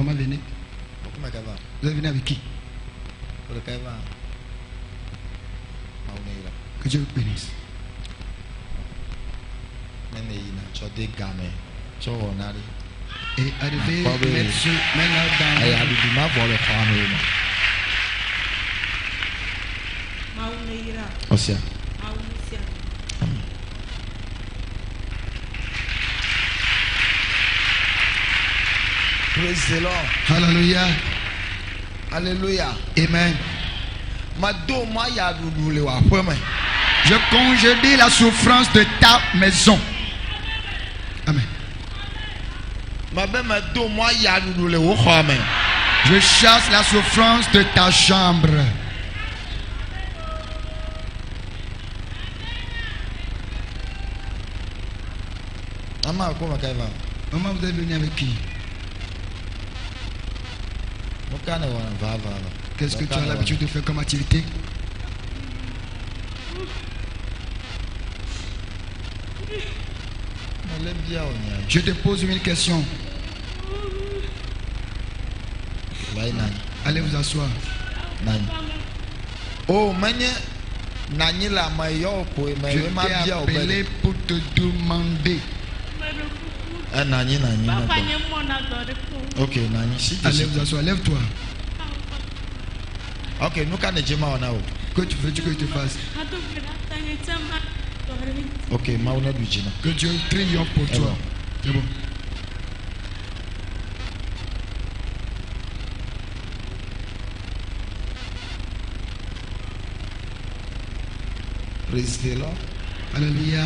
Maman, venez. Vous êtes venu avec qui? Que Dieu vous bénisse. Et arrivez, mets-la dans. Praise the Lord. Alléluia. Alléluia. Amen. Je Je congédie la souffrance de ta maison. Amen. Je chasse la souffrance de ta chambre. Maman, vous êtes venu avec qui? Qu'est-ce que tu as l'habitude de faire comme activité? Je te pose une question. Allez vous asseoir. Oh, Je t'ai appelé pour te demander. Ok, Allez vous asseoir. Lève-toi. ok, nous quand Que tu veux que je te fasse? ok, Que Dieu triomphe pour C'est toi. bon. C'est bon. praise the Lord. Alléluia.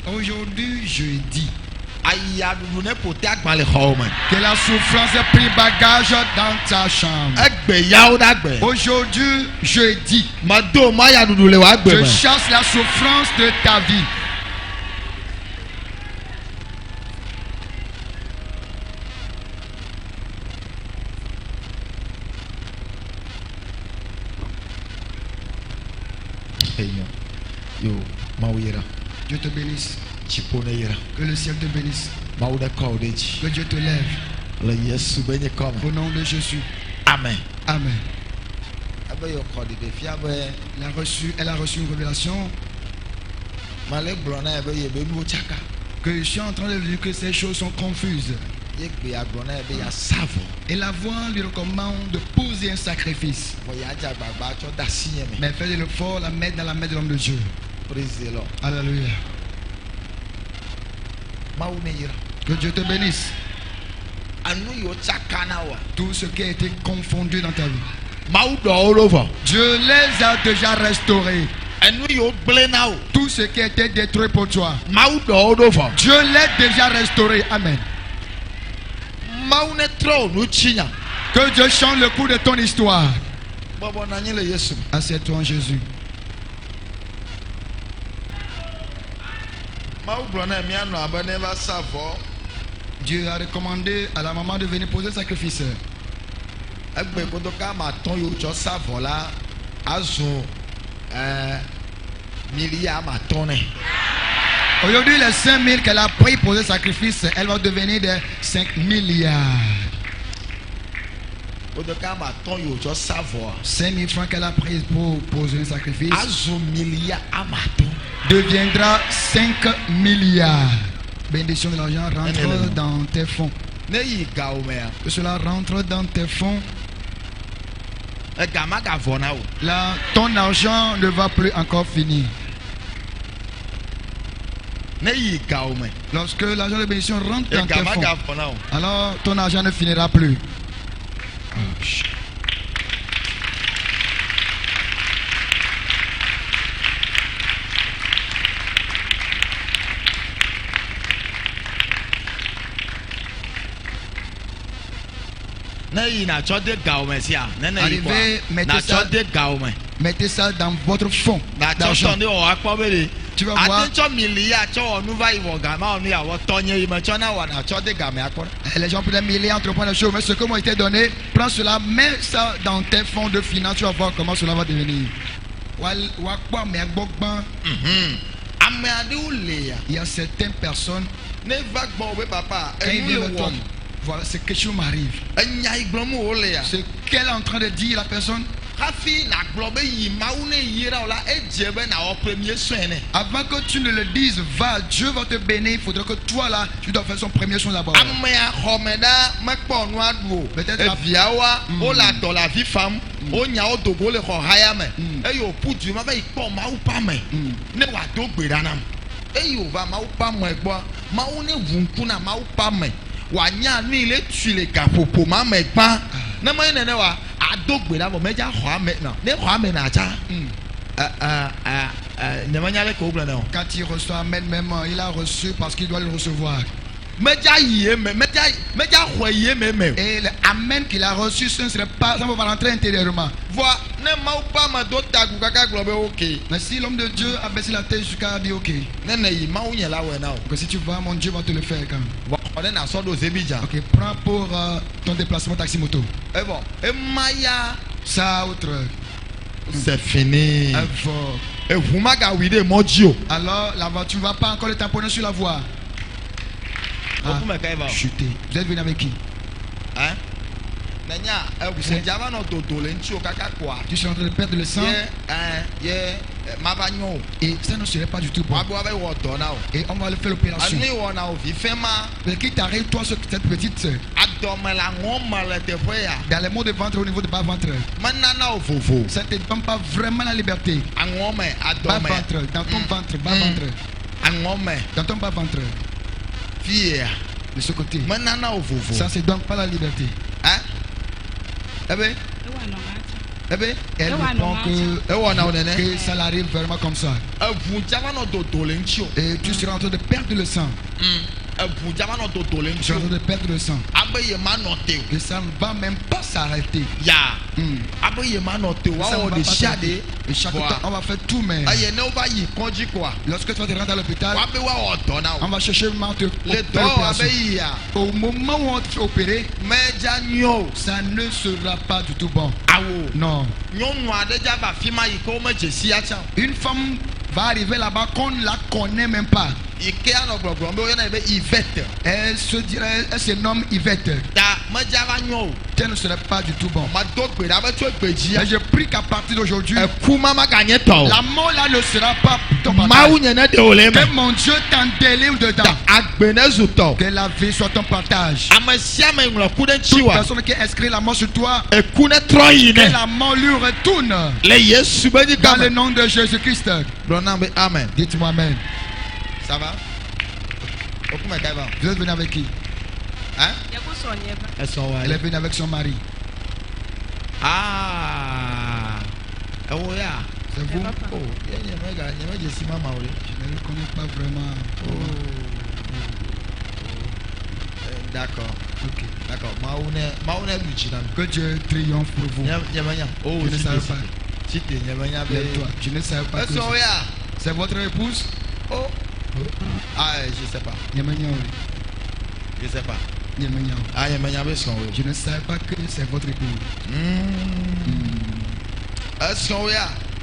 Aujourd'hui, je dis que la souffrance ait pris bagage dans ta chambre. Aujourd'hui, je dis, je chasse la souffrance de ta vie. Dieu te bénisse. Que le ciel te bénisse. Que Dieu te lève. Au nom de Jésus. Amen. Amen. Elle a reçu une révélation que je suis en train de dire que ces choses sont confuses. Et la voix lui recommande de poser un sacrifice. Mais fais de l'effort, la mettre dans la main de l'homme de Dieu. Alléluia. Que Dieu te bénisse. Tout ce qui a été confondu dans ta vie, Dieu les a déjà restaurés. Tout ce qui a été détruit pour toi, Dieu les a déjà restauré. Amen. Que Dieu change le cours de ton histoire. Assieds-toi en Jésus. Dieu a recommandé à la maman de venir poser le sacrifice. Aujourd'hui, les 5 000 qu'elle a pris pour le sacrifice, elle va devenir des 5 milliards. 5 000 francs qu'elle a pris pour poser un sacrifice deviendra 5 milliards. Bénédiction de l'argent rentre dans tes fonds. Que cela rentre dans tes fonds. Là, ton argent ne va plus encore finir. Lorsque l'argent de bénédiction rentre dans tes fonds, alors ton argent ne finira plus. Arrivez, mettez ça dans votre fonds d'argent. Tu vas voir. Les gens pour des milliers entreprennent des choses, mais ce que m'a été donné, prends cela, mets ça dans tes fonds de finances, tu vas voir comment cela va devenir. Il y a certaines personnes, quand ils viennent vers toi, voilà, c'est quelque chose m'arrive. C'est qu'elle est en train de dire la personne. Avant que tu ne le dises, va, Dieu va te bénir. Il faudrait que toi là, tu dois faire son premier soin d'abord. Peut-être quand il reçoit Amen, même il a reçu parce qu'il doit le recevoir. Et l'Amen qu'il a reçu, ce ne serait pas, ça ne va pas rentrer intérieurement. Mais si l'homme de Dieu a baissé la tête jusqu'à dire ok, que si tu vas, mon Dieu va te le faire quand même. Ok, prends pour ton déplacement taxi-moto. Ça, autre. C'est fini. Alors la voiture ne va pas encore le tamponner sur la voie. Chuter. Vous êtes venu avec qui? Hein? Tu suis en train de perdre le sang. Et ça ne serait pas du tout bon. Et on va le faire l'opération. Mais qui t'arrive, toi, cette petite soeur, dans les maux de ventre, au niveau de bas ventre, ça ne te donne pas vraiment la liberté. Bas ventre, dans ton ventre, bas ventre. Dans ton bas ventre. De ce côté. Ça ne se donne pas la liberté. Hein? Elle répond que ça l'arrive vraiment comme ça. Et tu seras en train de perdre le sang. Tu seras en train de perdre le sang. Et ça ne va même pas s'arrêter. Et chaque temps, on va faire tout, mais lorsque tu vas te rendre à l'hôpital, on va chercher comment te opérer. Au moment où on te fait opérer, ça ne sera pas du tout bon. Non. Une femme va arriver là-bas qu'on ne la connaît même pas. Elle se nomme Yvette. Ça ne serait pas du tout bon. Mais je prie qu'à partir d'aujourd'hui, la mort là ne sera pas ton partage. Que mon Dieu t'en délivre dedans. Que la vie soit ton partage. Toute personne qui inscrit la mort sur toi, que la mort lui retourne. Dans le nom de Jésus-Christ. Amen. Dites-moi Amen. Ça va? Vous êtes venu avec qui? Hein? Elle est venue avec son mari. Ah! C'est vous? Oh, je ne le connais pas vraiment. D'accord. Ok. D'accord. Que Dieu triomphe pour vous. Oh, je ne savais pas. Toi, tu ne savais pas que c'est votre épouse? Oh. Ah, je sais pas. Je sais pas. Ah, je ne savais pas que c'est votre épouse.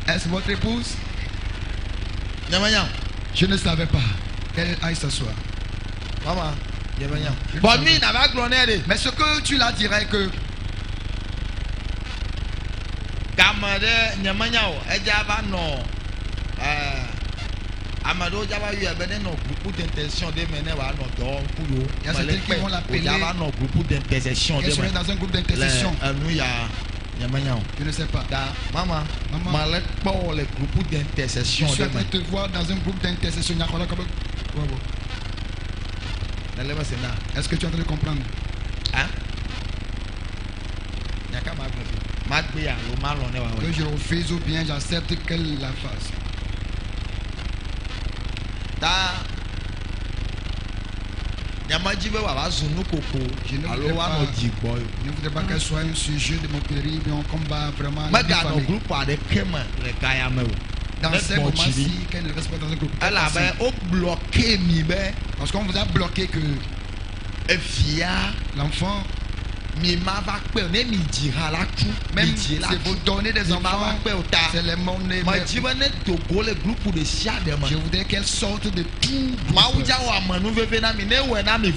Est-ce votre épouse? Je ne savais pas. Elle aille s'asseoir. Maman. Mais ce que tu la dirais que Amado Java eu abandonné nos groupes d'intercession de mener à notre il y a certains qui vont l'appeler nos groupes d'intercession. Ils sont dans un groupe d'intercession. Je ne sais pas. Maman, les groupes d'intercession. Je suis en train de te voir dans un groupe d'intercession. Est-ce que tu es en train de comprendre? Hein? Que je refuse ou bien j'accepte qu'elle la fasse. Je ne voudrais pas qu'elle soit un sujet de moquerie, mais on combat vraiment la famille. Dans ces moments-ci, qu'elle ne reste pas dans un groupe. Parce qu'on vous a bloqué que l'enfant Même si vous donnez des enfants, c'est les monnaies. Je voudrais qu'elles sortent de tout.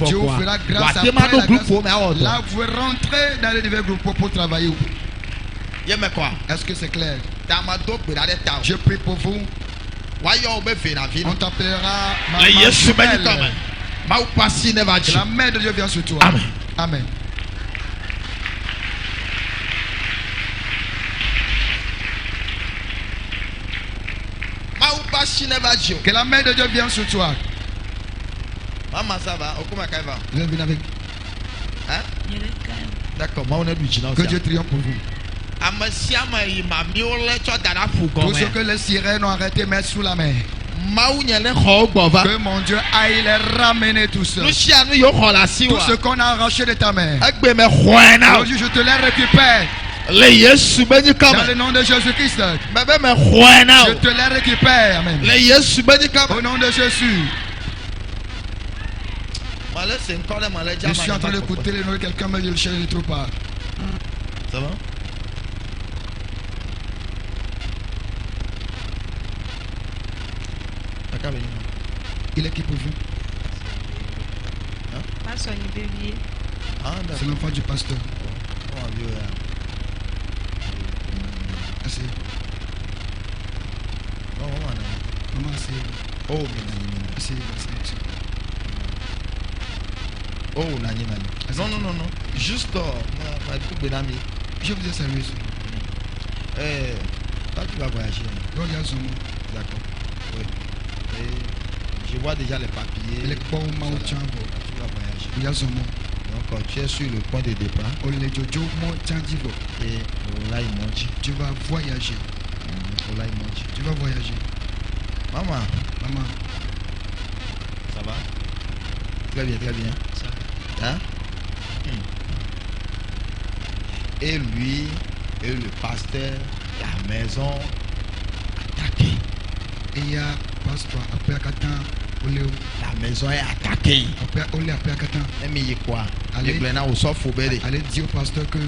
Dieu vous fera grâce après la grâce. Là, vous pouvez rentrer dans les divers groupes pour travailler. Est-ce que c'est clair? Je prie pour vous. On t'appellera que la main de Dieu vient sur toi. Amen. Amen. Que la main de Dieu vienne sur toi. Maman, ça va? Vous êtes venu avec. Hein? D'accord, Que Dieu triomphe pour vous. Tout ce que les sirènes ont arrêté, mettre sous la main. Que mon Dieu aille les ramener tous. Tout ce qu'on a arraché de ta main. Aujourd'hui, je te les récupère. Dans le nom de Jésus-Christ. Je te les récupère. Amen. Au nom de Jésus. Je suis en train d'écouter le nom de quelqu'un, mais je le cherche, je ne trouve pas. Ça va? Il est qui pour vous? C'est l'enfant du pasteur. Merci. Maman, c'est. Oh, c'est. Oh, nani. Non. Juste, je vous ai salué. Toi, tu vas voyager. D'accord. Oui. Et je vois déjà les papiers. Les bons mots, tu vas voyager. Donc, tu es sur le point de départ. Et là, il monte. Tu vas voyager. Là, il monte. Tu vas voyager. Maman. Ça va? Très bien. Hein? Et lui, et le pasteur, la maison attaquée. Et il y a pasteur après la maison est attaquée. Allez dire au pasteur que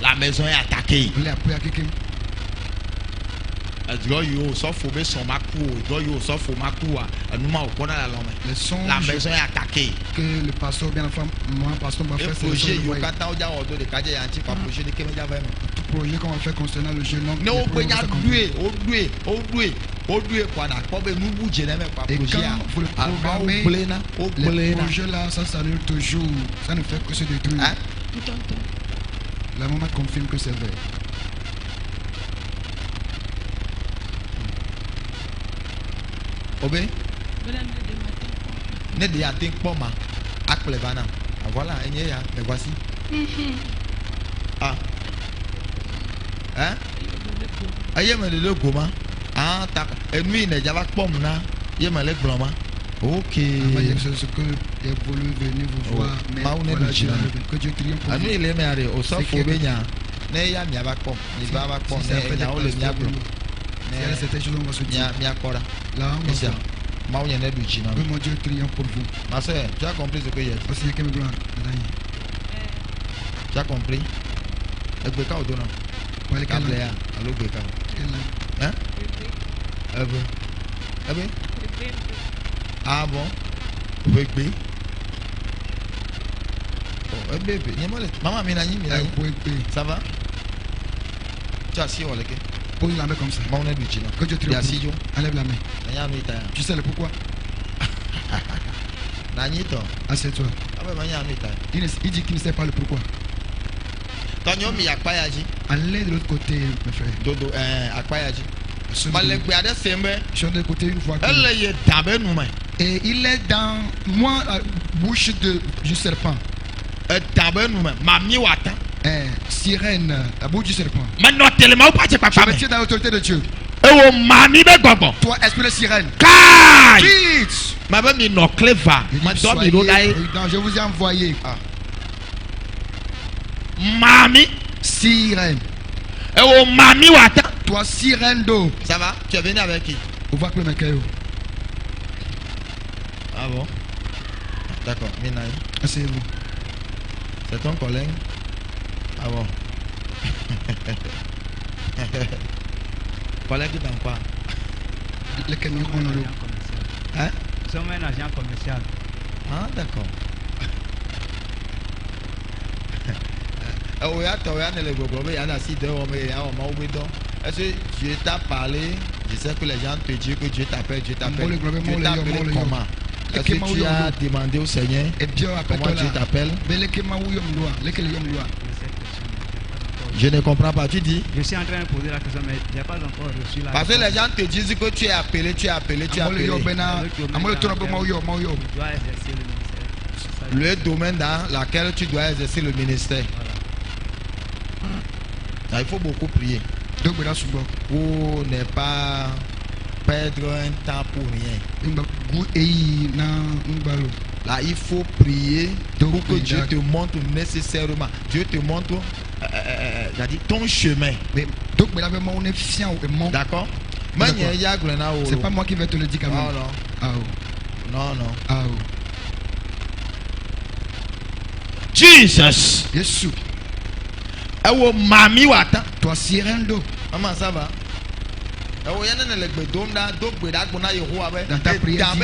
la maison est attaquée. La maison est attaquée. Que le pasteur bien enfin, moi pasteur m'a fait tout projet qu'on va faire concernant le jeune homme. Et quand vous le programmez, les projets là, ça s'annule toujours. Ça ne fait que se détruire. Hein? La maman confirme que c'est vrai. Obé? Voilà, les voici. Ah. Hein? Aïe, mais le goma. Ah, et nous, il n'est pas pomme là. Il me lève blanc. Ok. Ce que j'ai voulu venir vous voir. Mais voilà, que Dieu triomphe pour vous. Nous, il est marié. Au sauf au Bénia. Ne ya mi aba pom. Il va pas pom. Ne ya o le mi aglo. Ne c'était chose on va se dire. Mi akora. Là, on va. Maou y'a du china. Que mon Dieu triomphe pour vous. Ma soeur, tu as compris ce que il y a? Parce qu'il y a quelqu'un blanc. Tu as compris? Egbeka o dona. Wale kala. Allo Egbeka. Hein? Ebe? Ah bon? Egbe? Oh, Ebe. Maman, minani. Ça va? Tu as assis ou le pose la main comme ça. Que Dieu te remercie. Enlève la main. Tu sais le pourquoi? Assieds-toi. Il dit qu'il ne sait pas le pourquoi. Allez de l'autre côté, mes frères. Dodo, je suis de côté une fois. Et il est dans moi, la bouche du serpent. Sirène, la bouche du serpent. Je me tiens dans l'autorité de Dieu. Toi, esprit de sirène. Quitte. Je vous ai envoyé. Mami. Sirène. Toi, sirène d'eau. Ça va? Tu es venu avec qui? On va que le mec. Ah bon? D'accord. Minaï. Asseyez-vous. C'est ton collègue? Ah bon. Voilà qui dans quoi? Le camion qu'on a. Hein? Nous sommes un agent commercial. Ah, d'accord. Oh, est-ce que Dieu t'a parlé? Je sais que les gens te disent que Dieu t'appelle, Dieu t'appelle. Dieu t'a appelé comment? Est-ce que tu as demandé au Seigneur comment Dieu t'appelle? Je ne comprends pas, tu dis? Je suis en train de poser la question, mais je n'ai pas encore reçu la Parce que les gens te disent que tu es appelé, tu es appelé, tu es appelé. Je dois exercer le ministère. Le domaine dans lequel tu dois exercer le ministère. Ça, il faut beaucoup prier. Pour ne pas perdre un temps pour rien. Là, il faut prier pour que Dieu te montre nécessairement. Dieu te montre ton chemin. D'accord? C'est pas moi qui vais te le dire quand même. Non. Jesus. Yesu. Mami wata. Toi sirendo. Maman, ça va? Dans ta prière,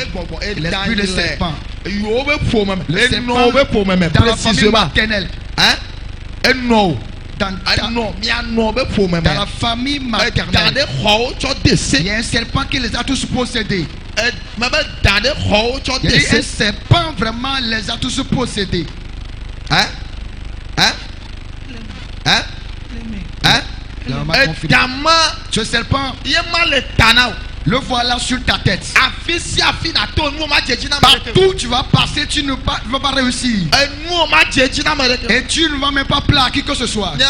l'esprit de serpent. Le serpent dans la famille maternelle. Hein? Dans la famille maternelle. Il y a un serpent qui les a tous possédés. Il y a un serpent vraiment les a tous possédés. Hein? Ce serpent, le voilà sur ta tête. Partout tu vas passer, tu ne vas pas réussir. Et tu ne vas même pas plaire à qui que ce soit. Je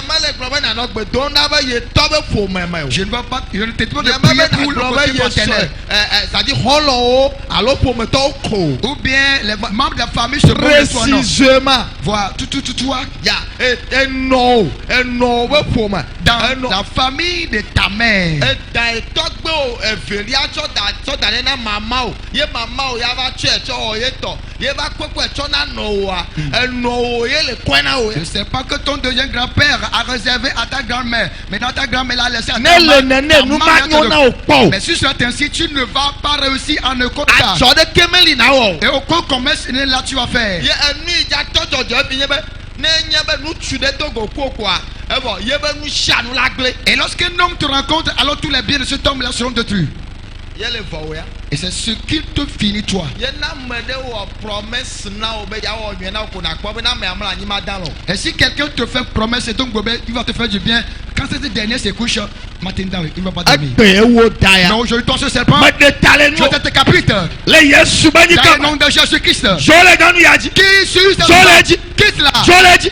ne vais pas, je ne te demande de prier pour le côté maternel. Ou bien les membres de la famille se posent toi non. Voilà, toi. Dans la famille de ta mère. Je ne sais pas que ton deuxième grand-père a réservé à ta grand-mère. Mais dans ta grand-mère, il a laissé à ta maman. Mais si c'est ainsi, tu ne vas pas réussir en aucun cas. Et aucun commerce là tu vas faire. Et lorsqu'un homme te rencontre, alors tous les biens de cet homme là seront détruits. Et c'est ce qui te finit toi. Et si quelqu'un te fait promesse et donc il va te faire du bien, quand ce dernier se couche, matin il ne va pas dormir. Non, je toi ce serpent. Je te décapite. Dans le nom de Jésus-Christ. Qui suis ce quitte-la.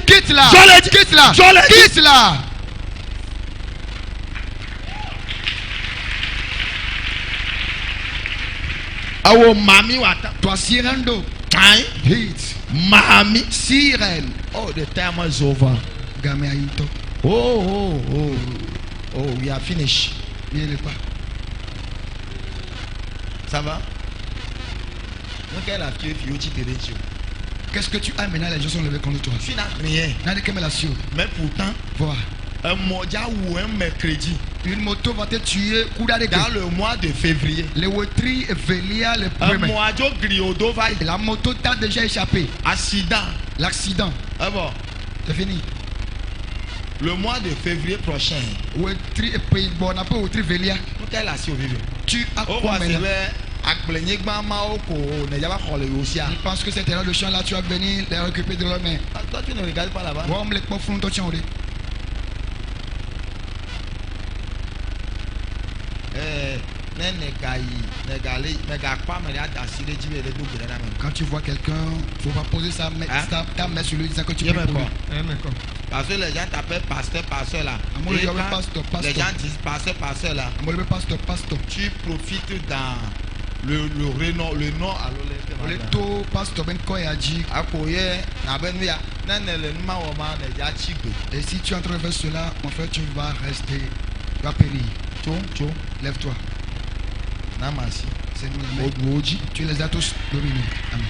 Quitte-la. Quitte-la. Quitte-la. Mami wata. Toi sirendo. Hit. Mami. Sirène. Oh, the time is over. Gameaito. Oh, we are finished. Ça va? Qu'est-ce que tu as maintenant? Les gens sont levés contre toi. Rien. Mais pourtant, voilà. Un moja ou un mercredi. Une moto va te tuer dans le mois de février. Un mois de griodo va. La moto t'a déjà échappé. Accident. L'accident. Ah bon. C'est fini. Le mois de février prochain. Tu as quoi maintenant? Je pense que cette erreur de chant là, tu vas venir les récupérer de leurs mains. Toi, tu ne regardes pas là-bas. Quand tu vois quelqu'un, il ne faut pas poser ta main sur lui disant que tu peux pour lui. Parce que les gens t'appellent pasteur là. Les gens disent pasteur là. Tu profites dans le nom et si tu es en train de faire cela, mon frère, tu vas rester, tu vas périr. Lève-toi. C'est nous. Tu les as tous dominés. Amen.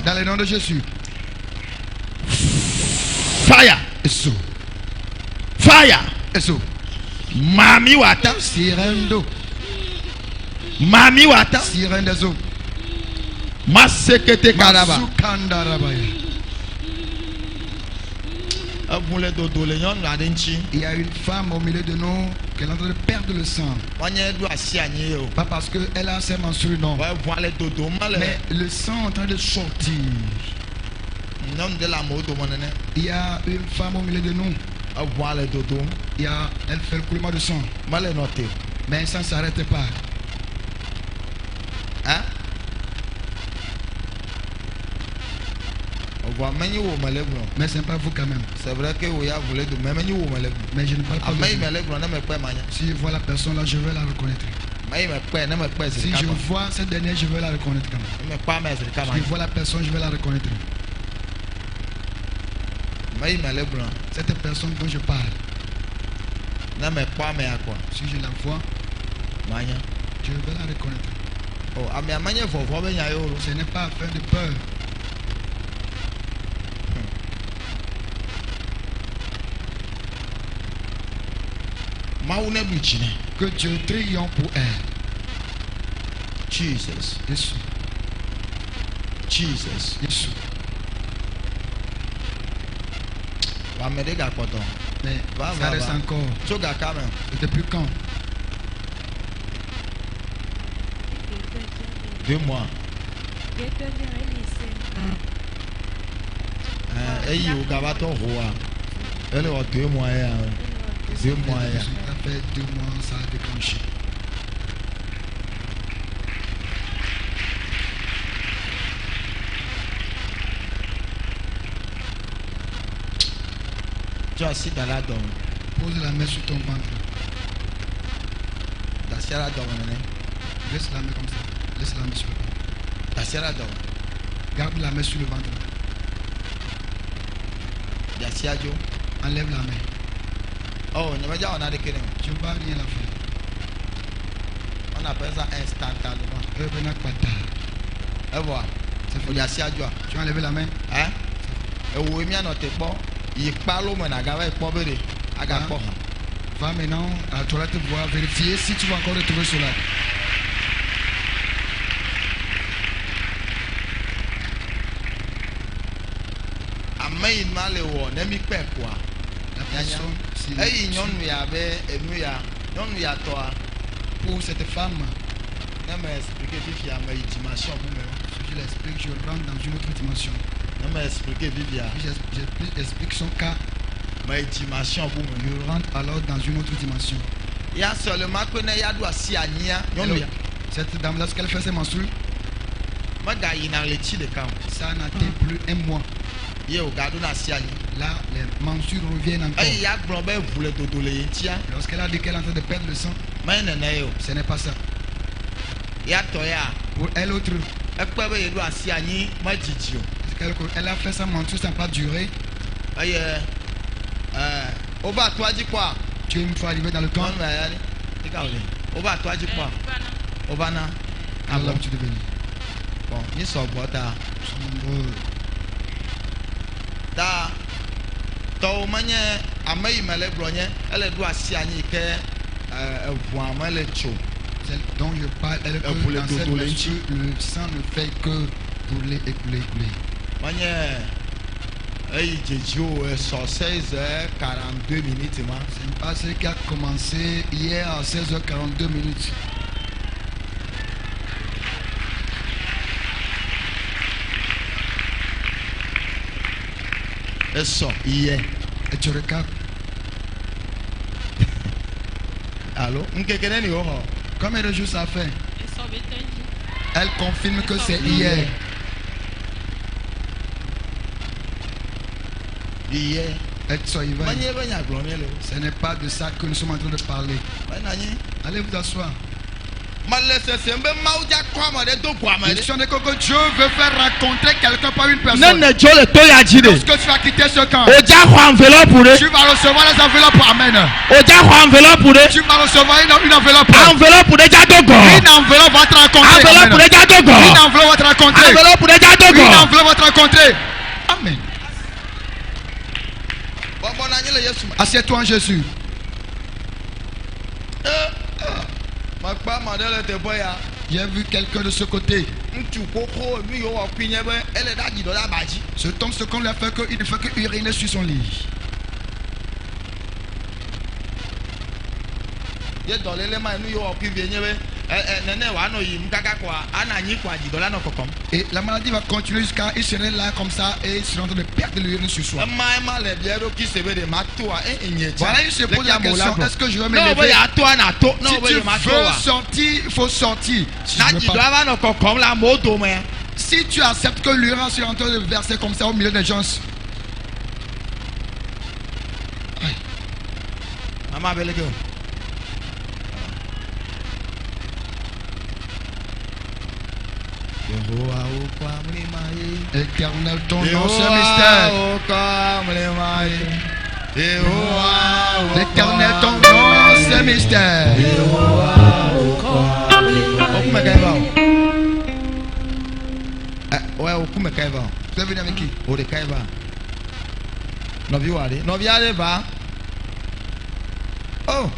Dans le nom de Jésus. Fire. Eso. Fire. Eso. Mami wata. Sirendo. Mami wata. Sirendezo. Masekete karaba. Masukandarabaya. Il y a une femme au milieu de nous qui est en train de perdre le sang. Pas parce qu'elle a ses menstrues, non. Mais le sang est en train de sortir. Il y a une femme au milieu de nous. Elle fait le coulement de sang. Mais ça ne s'arrête pas. Hein? Mais ce n'est pas vous quand même. C'est vrai que vous avez de même. Mais je ne parle pas de vous. Si je vois la personne là, je vais la reconnaître. Si je vois cette dernière, je vais la reconnaître quand même. Si je vois la personne, je vais la reconnaître. Cette personne dont je parle. Si je la vois, je vais la reconnaître. Ce n'est pas affaire de peur. Que Dieu triomphe pour elle. Jesus. Jésus. Jesus. Jésus. Mais ça reste encore. Depuis quand? 2 mois. Elle est 2 mois. 2 mois. Ça fait 2 mois, ça a déclenché. Tu as assis dans la dôme. Pose la main sur ton ventre. Laisse la main comme ça. Laisse la main sur le ventre. Garde la main sur le ventre. Enlève la main. Oh, on a des tu ne vas rien la faire. On appelle ça instantanément. Et voilà. Tu as enlevé la main. Hein? Et où est-ce que il parle au monde, va maintenant à la toilette voir, vérifier si tu vas encore retrouver cela. Pour cette femme, je l'explique, je rentre dans une autre dimension. J'explique son cas. Je rentre alors dans une autre dimension. Cette dame-là, ce qu'elle fait, c'est menstrues. Ça n'a été plus 1 mois. Là, les menstrues reviennent encore. Lorsqu'elle a dit qu'elle est en train de perdre le sang, ce n'est pas ça. Pour elle autre, elle a fait sa menstrue, ça n'a pas duré. Tu es une fois arrivé dans le camp. Alors tu es devenu. Bon, ils sont nombreux. Dont je parle, elle que dans cette menstru, le sang ne fait que couler et couler et couler. C'est pas ce qui a commencé hier à 16h42 minutes. Hier. Et tu regardes. Allô? Combien de jours ça fait? Elle confirme que c'est hier. Hier. Ce n'est pas de ça que nous sommes en train de parler. Allez vous asseoir. L'élection de Coco, Dieu veut faire rencontrer quelqu'un par une personne. Lorsque tu vas quitter ce camp, tu vas recevoir les enveloppes. Amen. Tu vas recevoir une enveloppe. Une enveloppe va te rencontrer. Une enveloppe va te rencontrer. Assieds-toi en Jésus. J'ai vu quelqu'un de ce côté. Cet homme, ce qu'on lui a fait, il ne fait que uriner sur son lit. Et la maladie va continuer jusqu'à il serait là comme ça et il serait en train de perdre l'urine sur soi. Voilà, il se pose la question, est-ce que je vais me lever? Si tu veux sortir, il faut sortir. Si tu acceptes que l'urine soit en train de verser comme ça au milieu des gens. Éternel, ton nom c'est mystère. L'éternel, ton nom c'est mystère. Ouais, au coup, mais Kaiva. Vous avez venu avec qui? Au de Kaiva. Noviade. Noviade va. Oh.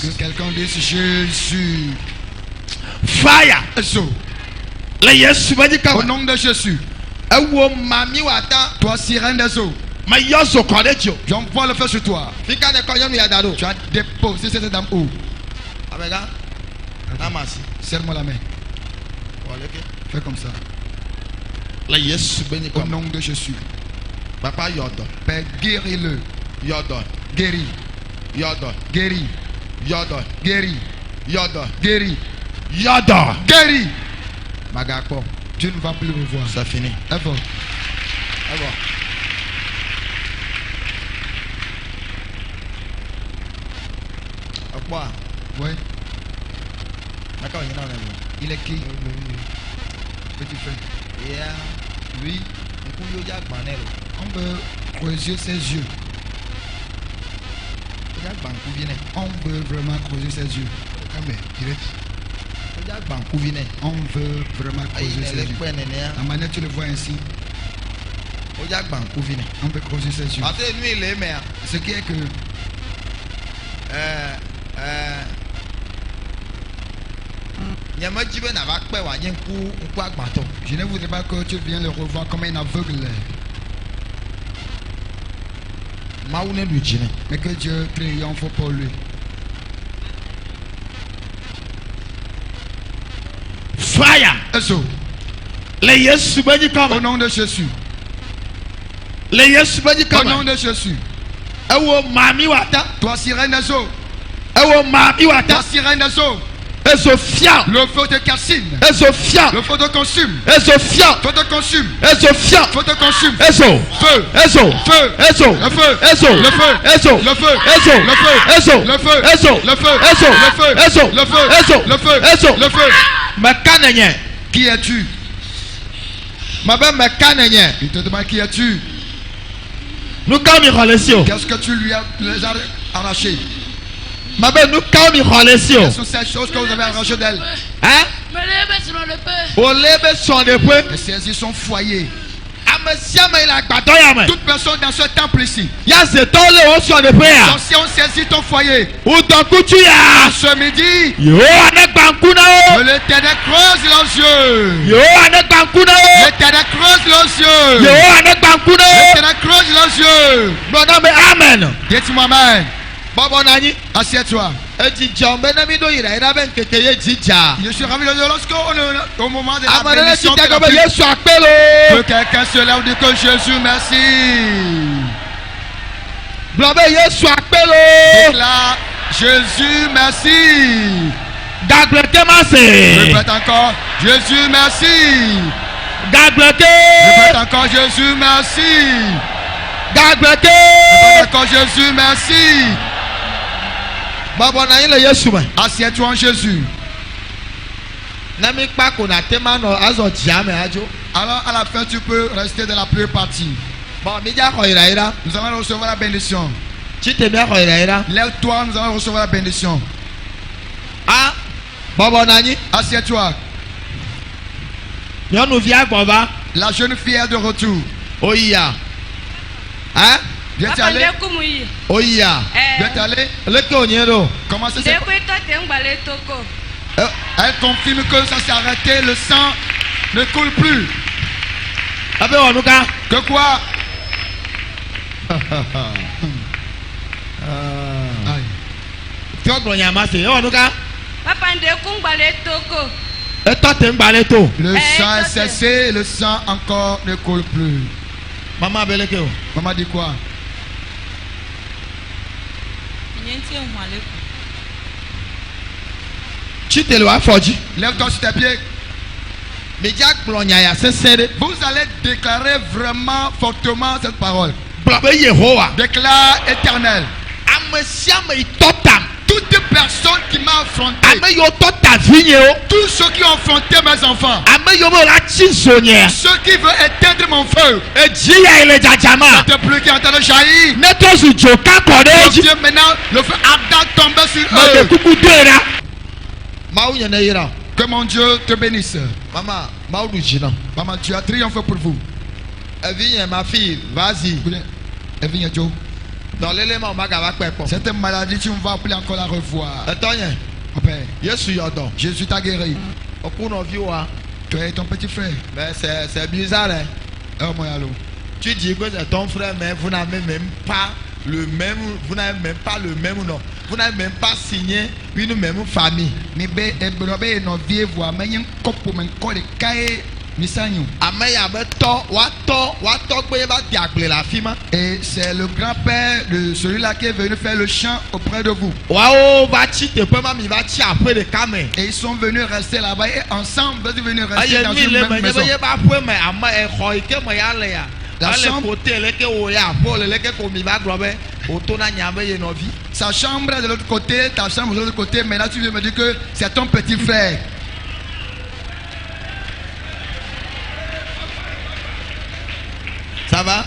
Que quelqu'un dise Jésus. Fire. Au nom de Jésus. Toi, sirène des eaux. J'envoie le feu sur toi. Tu as déposé cette dame où? Serre-moi la main. Fais comme ça. Au nom de Jésus. Papa Yodo. Père, guéris-le. Yodo. Guéris. Yodo. Guéris. Yodo. Guéris. Yodo. Guéris. Yodo. Guéris. Magako. Tu ne vas plus me voir. C'est fini. Effort. Quoi? Oui. D'accord, il est qui? Que tu fais? Lui. On peut creuser ses yeux. On veut vraiment creuser ses yeux. On veut vraiment creuser ses yeux. La manière tu le vois ainsi. On peut creuser ses yeux. Ce qui est que je ne voudrais pas que tu viennes le revoir comme un aveugle. Mais que Dieu triomphe pour lui. Fire. Au nom de Jésus. Au nom de Jésus. Toi, sirène des eaux. Toi, sirène des eaux. Le feu te calcine. Le feu te consume. Feu te consume. Feu te consume. Feu. Feu. Le feu. Le feu. Le feu. Le feu. Le feu. Le feu. Le feu. Le feu. Le feu. Le feu. Qui es-tu? Il te demande qui es-tu? Qu'est-ce que tu lui as arraché? Quelles sont ces choses que vous avez arrachées d'elle? Elle saisit son foyer. Toute personne dans ce temple ici. Sorcier, on saisit ton foyer. Ce midi, l'Éternel creuse les yeux. L'Éternel creuse les yeux. L'Éternel creuse les yeux. Amen. Dites-moi amen. Assieds-toi. Je suis ravi de lorsqu'au moment de la bénédiction que quelqu'un se lève et dit que Jésus merci. Déclare Jésus merci. Répète encore Jésus merci. Répète encore Jésus merci. Répète encore Jésus merci. Assieds-toi en Jésus. Alors à la fin tu peux rester dans la première partie. Nous allons recevoir la bénédiction. Lève-toi, nous allons recevoir la bénédiction. Assieds-toi. La jeune fille est de retour. Oya. Hein? Viens t'aller. Oya. Viens t'aller. Comment ça s'est passé? Elle confirme que ça s'est arrêté, le sang ne coule plus. Que quoi? Le sang est cessé, le sang encore ne coule plus. Maman dit quoi? Lève-toi sur tes pieds. Vous allez déclarer vraiment fortement cette parole. Déclare éternel. Toute personne qui m'a affronté, tous ceux qui ont affronté mes enfants, ceux qui veulent éteindre mon feu, cette pluie qui est en train de jaillir, Dieu maintenant, le feu ardent tombe sur eux. Que mon Dieu te bénisse. Maman, tu as triomphé pour vous. Ma fille, vas-y. Joe. Dans l'élément, cette maladie, tu ne vas plus encore la revoir. Mon père, Jésus t'a guéri. Tu es ton petit frère. Mais c'est bizarre. Hein? Oh, mon allô. Tu dis que c'est ton frère, mais vous n'avez même pas le même, vous n'avez même pas le même nom. Vous n'avez même pas signé une même famille. Et c'est le grand-père de celui-là qui est venu faire le chant auprès de vous. Et ils sont venus rester là-bas et ensemble ils sont venus rester dans une même maison. Sa chambre est de l'autre côté, ta chambre est de l'autre côté, mais là tu viens me dire que c'est ton petit frère. Ça va?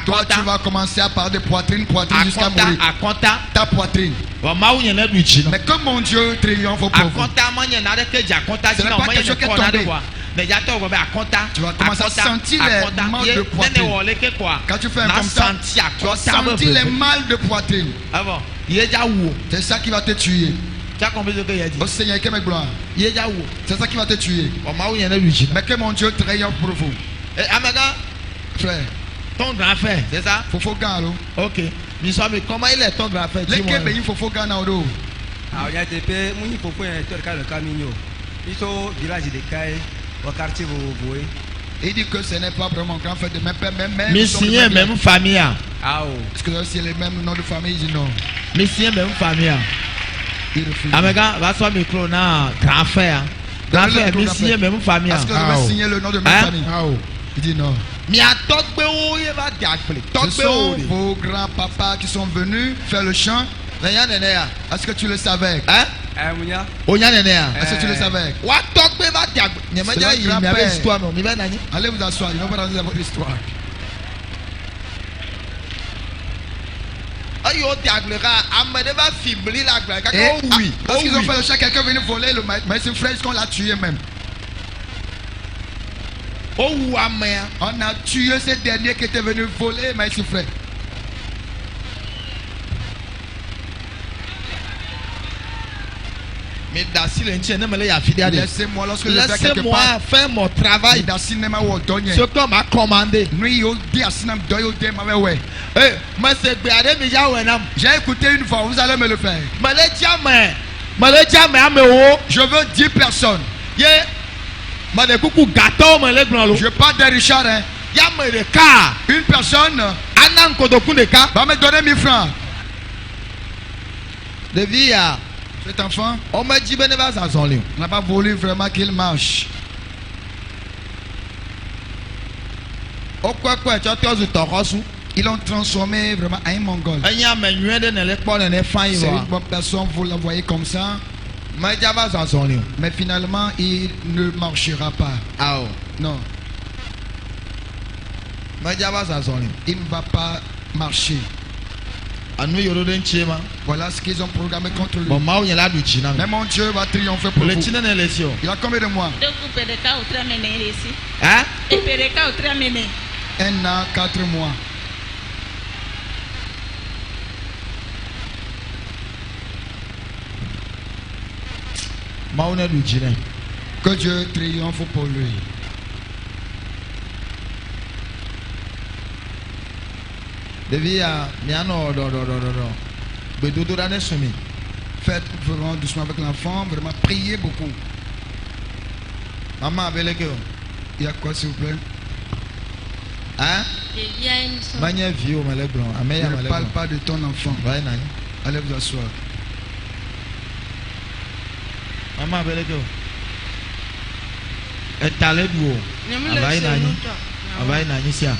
Toi, tu vas commencer à parler de poitrine jusqu'à mourir. Ta poitrine. Mais comme mon Dieu triomphe pour vous. Ce n'est pas quelque chose qui est tombé. Tu vas commencer à sentir les mal de poitrine. Quand tu fais un comme ça, tu vas sentir les mal de poitrine. C'est ça qui va te tuer. Au Seigneur, que mes gloires. C'est ça qui va te tuer. Mais que mon Dieu triomphe pour vous. Frère. Ton grand frère, c'est ça? Fofo Galo. Ok. Mais comment il est ton grand frère? Les Québécois, Fofo Galo. Ah, il y a des pays où il faut faire un camion. Ils sont au village de Caille, au quartier Vouvoé. Il dit que ce n'est pas vraiment grand frère de même père, même. Mais si c'est même famille. Ah, oh. Est-ce que c'est le même nom de famille? Il dit non. Mais si c'est même famille. Amega, va sur le micro, grand frère. Grand frère, mais si c'est même famille. Est-ce que je vais signer le nom de ma famille? Il dit non. Ce sont vos grands-papas qui sont venus faire le chant. Est-ce que tu le savais? Est-ce que tu le savais? Allez vous asseoir, il va pas dans votre histoire. Parce qu'ils ont fait le chant, quelqu'un est venu voler le maïs fraîche qu'on l'a tué même. On a tué ce dernier qui était venu voler maïs fraîche. Laissez-moi, lorsque je vais quelque part, faire mon travail. Ce qu'on m'a commandé. J'ai écouté une fois, vous allez me le faire. Je veux 10 personnes. Je parle de Richard. Hein. Une personne va me donner 1000 francs. Cet enfant, on n'a pas voulu vraiment qu'il marche. Ils l'ont transformé vraiment en un Mongol. C'est une bonne personne, vous la voyez comme ça. Mais finalement, il ne marchera pas. Non. Il ne va pas marcher. Voilà ce qu'ils ont programmé contre lui. Mais mon Dieu va triompher pour vous. Il a combien de mois? Hein? 1 an, 4 mois. Que Dieu triomphe pour lui. Faites vraiment doucement avec l'enfant, vraiment priez beaucoup. Maman, Il y a quoi s'il vous plaît? hein? Ne parle pas de ton enfant. Allez vous asseoir. Maman, etalé duo. Avai nani sia.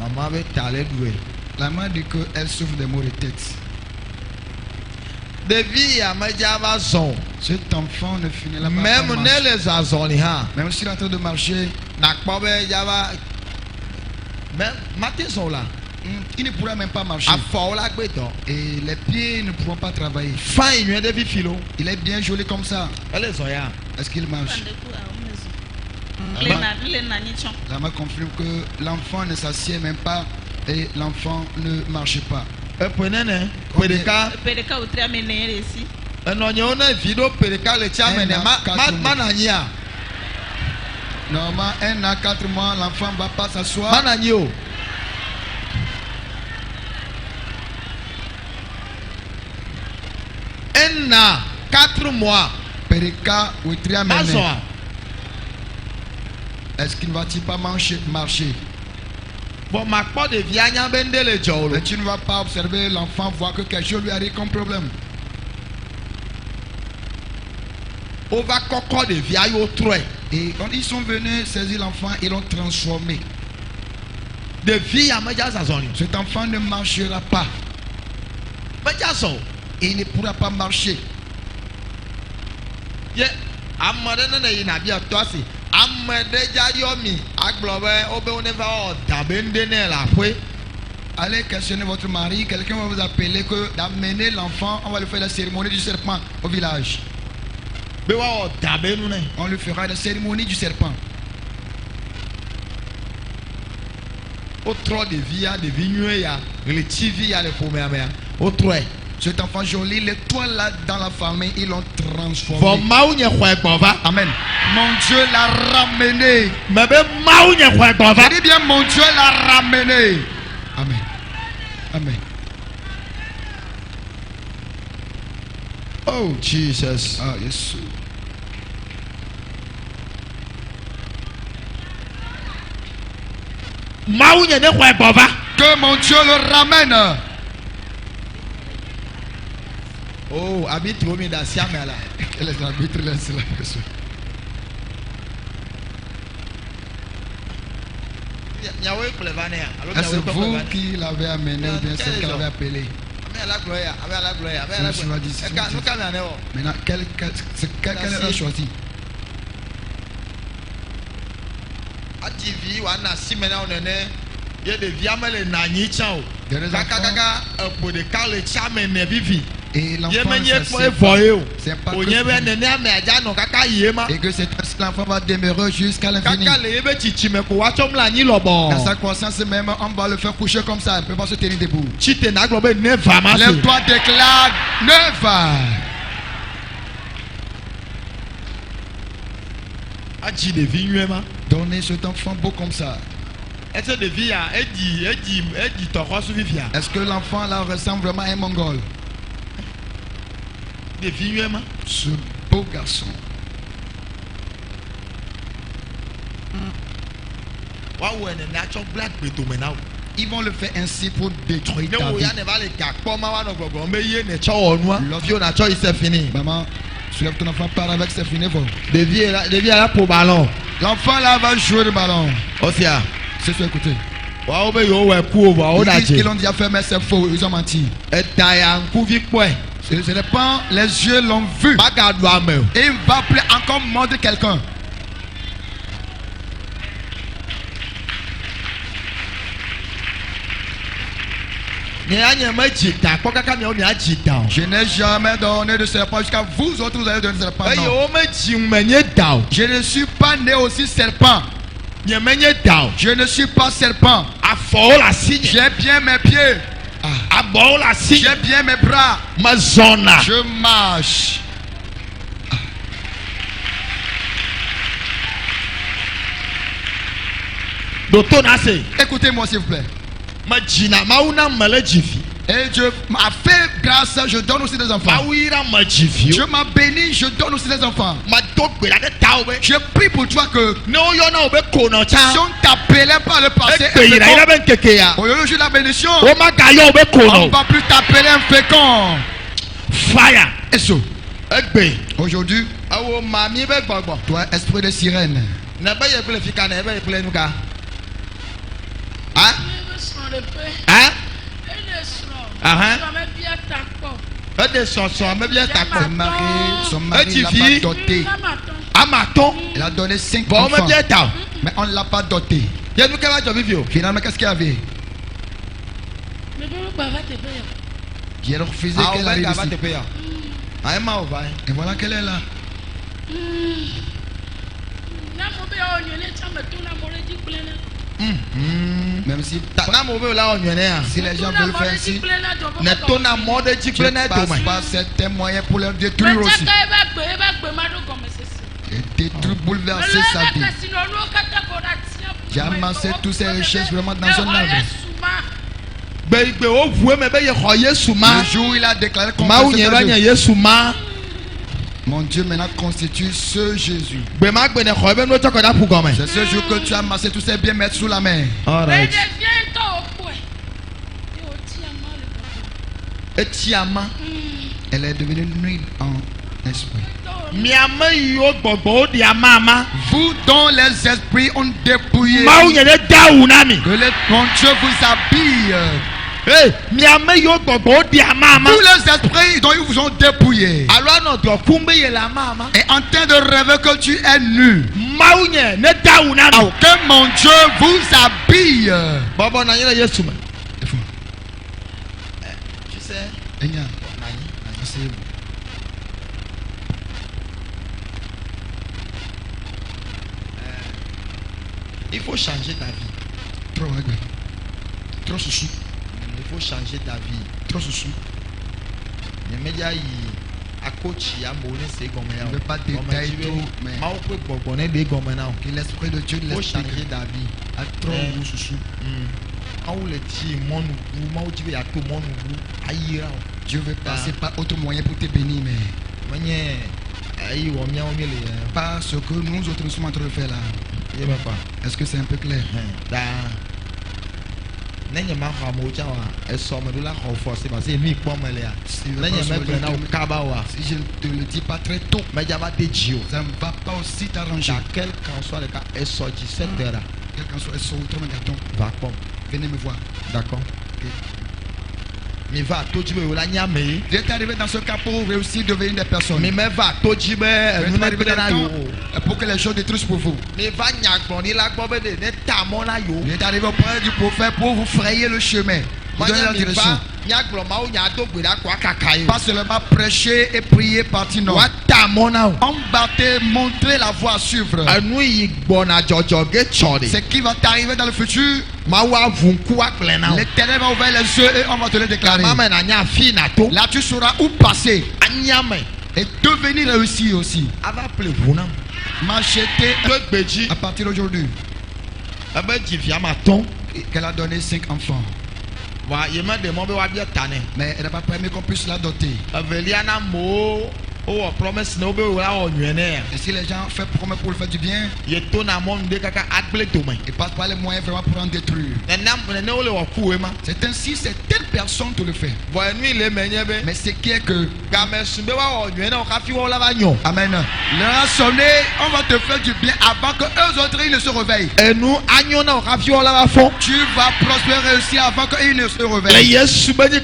Maman be talé duo. La main dit qu'elle souffre des maux de tête. Cet enfant ne finira pas même par ne les azoni ha. Même s'il est en train de marcher, même matin sont là. Il ne pourra même pas marcher. Et les pieds ne pourront pas travailler. Il est bien joli comme ça. Est-ce qu'il marche? La main confirme que l'enfant ne s'assied même pas et l'enfant ne marche pas. Normalement, 1 an, 4 mois, l'enfant ne va pas s'asseoir. 1 an, 4 mois. Est-ce qu'il ne va-t-il pas marcher? Mais tu ne vas pas observer l'enfant, voir que quelque chose lui arrive comme problème. Et quand ils sont venus saisir l'enfant, ils l'ont transformé. Cet enfant ne marchera pas. Et il ne pourra pas marcher. Allez questionner votre mari, quelqu'un va vous appeler que d'amener l'enfant, on va lui faire la cérémonie du serpent au village. On lui fera la cérémonie du serpent. Cet enfant joli, les toits là dans la famille, ils l'ont transformé. Amen. Mon Dieu l'a ramené. Je dis bien, mon Dieu l'a ramené. Amen. Amen. Oh Jesus. Ah, Jésus. Que mon Dieu le ramène. Oh, habite au milieu d'Asiamela. Quel est l'arbitre là, c'est la question. Est-ce vous qui l'avez amené ou bien c'est qui l'avez appelé? Maintenant, quelqu'un a choisi. Et l'enfant c'est pas et que cet enfant va demeurer jusqu'à l'infini. Dans sa croissance même, on va le faire coucher comme ça, il ne peut pas se tenir debout. Lève-toi, déclare 9 ans. Donnez cet enfant beau comme ça. Est-ce que l'enfant là ressemble vraiment à un Mongol? Ce beau garçon. Ils vont le faire ainsi pour détruire ta vie. Maman, soulève ton enfant, part avec, c'est fini. L'enfant là va jouer le ballon. C'est ce écoutez. Ils ont déjà fait, mais c'est faux, ils ont menti. Ce n'est pas les yeux l'ont vu. Et il va plus encore mordre quelqu'un. Je n'ai jamais donné de serpent jusqu'à vous autres, vous avez donné de serpent. Non. Je ne suis pas né aussi serpent. Je ne suis pas serpent. J'ai bien mes pieds. J'ai bien mes bras. Je marche. Écoutez-moi s'il vous plaît. Et Dieu m'a fait grâce, je donne aussi des enfants. Dieu m'a béni, je donne aussi des enfants. Je prie pour toi que si on t'appelait par le passé, au lieu de la bénédiction, on ne va plus t'appeler un fécond. Fire. Aujourd'hui, toi, esprit de sirène, son mari l'a pas doté. Il a donné 5 enfants, mais on ne l'a pas doté. Finalement, qu'est-ce qu'il y avait? Il a refusé qu'elle arrive ici. Et voilà qu'elle est là. Même si les gens veulent faire ainsi, ne passe pas certains moyens pour leur détruire aussi. Et détruire, bouleverser sa vie. J'ai amassé toutes ces richesses vraiment dans son âme. Le jour où il a déclaré qu'on mon Dieu maintenant constitue ce Jésus. C'est ce jour que tu as amassé tous ces biens, mettre sous la main. Alright. Elle est devenue nulle en esprit. Vous dont les esprits ont dépouillé, que mon Dieu vous habille. Tous les esprits dont ils vous ont dépouillé et en train de rêver que tu es nu, que mon Dieu vous habille. Tu sais, il faut changer ta vie. Trop chouchou. Il faut changer ta vie. Trop chouchou. Les médias, à coach, il y a je ne veux pas détailler tout, mais que l'esprit de Dieu faut changer ta vie. À trop chouchou. Dieu veut passer par autre moyen pour te bénir, mais pas ce que nous autres sommes en train de faire là. Est-ce que c'est un peu clair? Si je ne te le dis pas très tôt, ça ne va pas aussi t'arranger. Quel qu'en soit le cas, Quel qu'en soit le sort, venez me voir. D'accord. Mais va, Dieu est arrivé dans ce cas pour réussir à devenir des personnes. Pour que les choses détruisent pour vous. Il est arrivé auprès du prophète pour vous frayer le chemin. Vous donner la direction. Pas seulement prêcher et prier partir non. On va te montrer la voie à suivre. Ce qui va t'arriver dans le futur, l'Éternel va ouvrir les yeux et on va te le déclarer. Là tu sauras où passer et devenir réussi aussi. M'acheter à partir d'aujourd'hui. Qu'elle a donné 5 enfants. Mais elle n'a pas permis qu'on puisse la doter. Et si les gens font promesse pour le faire du bien, ils passent par les moyens vraiment pour en détruire. C'est ainsi, c'est telle personne qui le fait. Mais ce qui est que Amen. Leur a sonné, on va te faire du bien avant que eux autres ils ne se réveillent. Tu vas prospérer aussi avant qu'ils ne se réveillent.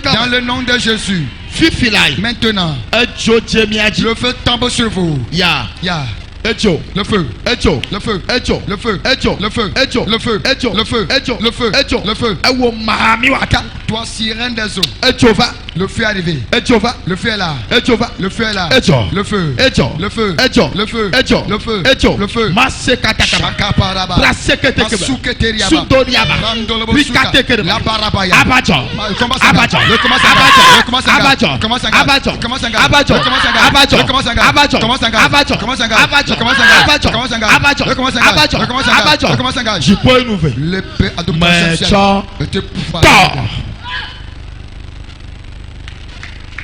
Dans le nom de Jésus. Fifilai. Maintenant. Echo Jemiaji. Le feu tombe sur vous. Ya. Ya. Echo. Le feu. Echo. Le feu. Echo. Le feu. Echo. Le feu. Echo. Le feu. Echo. Le feu. Echo. Le feu. Echo. Le feu. Ewo Mahami Waka. Toi, sirène des eaux. Echo va. Le feu est arrivé. Echo va. Le feu est là. Echo va. Le feu est là. Echo. Le feu. Echo. Le feu. Echo. Le feu. Echo. Le feu. Echo. Le feu. Masekatakaba. Shakaparaba. Praseketekebe. Masuketeriaba. Sundoniaba. Randolobo Rikatekebe. La barabaya. Abajo. Commence Abajo. Commence Abajo. Commence Abajo. Commence Abajo. Commence Abajo. Commence Abajo. Commence Abajo. Commence Abajo. Commence Abajo. Commence Abajo. Commence Abajo. Commence Abajo. Commence Abajo. Commence Je peux une nouvelle. L'épée adoption Mais sexuelle. Tors.